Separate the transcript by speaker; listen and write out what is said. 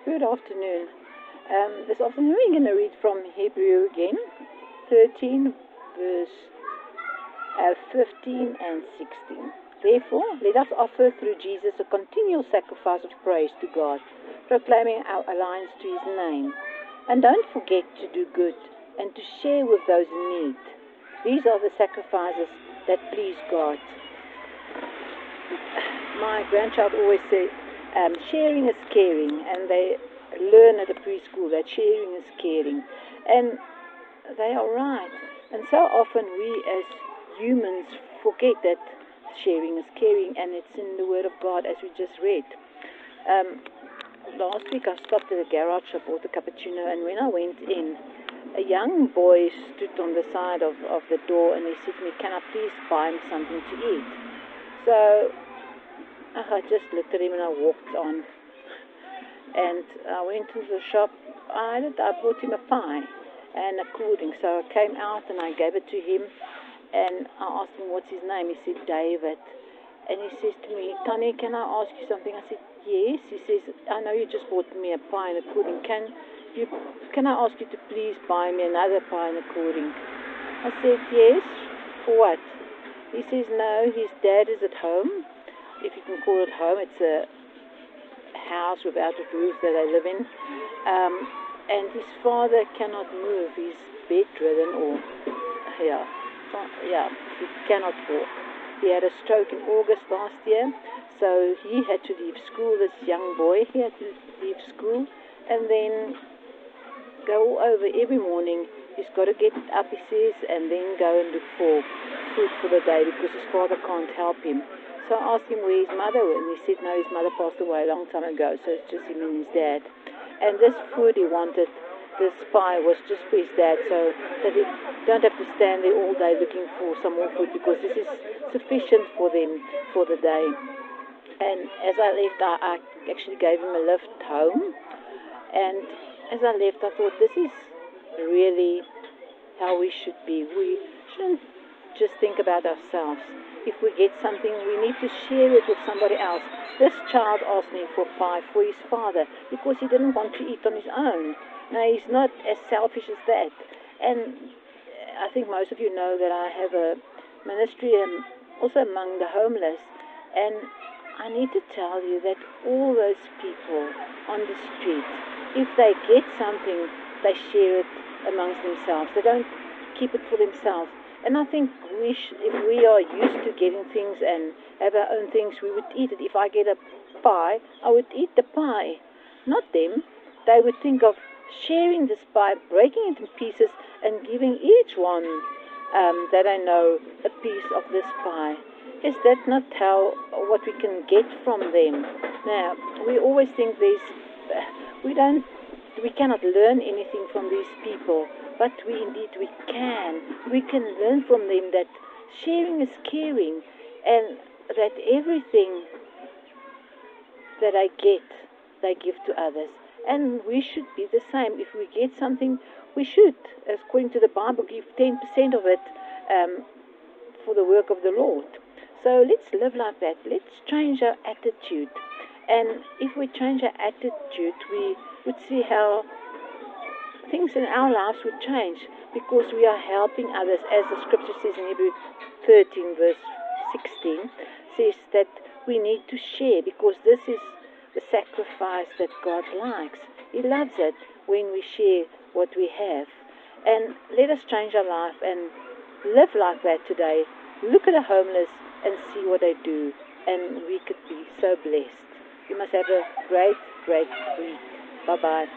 Speaker 1: Good afternoon. This afternoon we're going to read from Hebrew again, 13, verse 15 and 16. Therefore, let us offer through Jesus a continual sacrifice of praise to God, proclaiming our alliance to His name. And don't forget to do good and to share with those in need. These are the sacrifices that please God. My grandchild always said, sharing is caring, and they learn at the preschool that sharing is caring, and they are right. And so often we as humans forget that sharing is caring, and it's in the Word of God as we just read. Last week I stopped at the garage, I bought a cappuccino, and when I went in, a young boy stood on the side of the door, and he said to me, "Can I please buy him something to eat?" So I just looked at him and I walked on. And I went to the shop. I bought him a pie and a cool drink. So I came out and I gave it to him. And I asked him, "What's his name?" He said, "David." And he says to me, "Tannie, can I ask you something?" I said, "Yes." He says, "I know you just bought me a pie and a cool drink. Can I ask you to please buy me another pie and a cool drink?" I said, "Yes. For what?" He says, "No, his dad is at home. If you can call it home, it's a house without a roof that they live in. And his father cannot move. He's bedridden, or he cannot walk. He had a stroke in August last year, so he had to leave school. This young boy, he had to leave school, and then go over every morning. He's got to get up, he says, and then go and look for food for the day because his father can't help him." So I asked him where his mother was, and he said, "No, his mother passed away a long time ago, so it's just him and his dad." And this food he wanted, this pie, was just for his dad, so that he don't have to stand there all day looking for some more food, because this is sufficient for them for the day. And as I left, I actually gave him a lift home. And as I left, I thought, this is really how we should be. We shouldn't just think about ourselves. If we get something, we need to share it with somebody else. This child asked me for pie for his father because he didn't want to eat on his own. Now, he's not as selfish as that. And I think most of you know that I have a ministry also among the homeless. And I need to tell you that all those people on the street, if they get something, they share it amongst themselves. They don't keep it for themselves. And I think if we are used to getting things and have our own things, we would eat it. If I get a pie, I would eat the pie, not them. They would think of sharing this pie, breaking it in pieces, and giving each one that I know a piece of this pie. Is that not what we can get from them? Now, we always think we cannot learn anything from these people, but we can. We can learn from them that sharing is caring, and that everything that I get, they give to others. And we should be the same. If we get something, we should, according to the Bible, give 10% of it for the work of the Lord. So let's live like that. Let's change our attitude. And if we change our attitude, we would see how things in our lives would change, because we are helping others. As the scripture says in Hebrew 13, verse 16, says that we need to share, because this is the sacrifice that God likes. He loves it when we share what we have. And let us change our life and live like that today. Look at the homeless and see what they do, and we could be so blessed. You must have a great, great week. Bye-bye.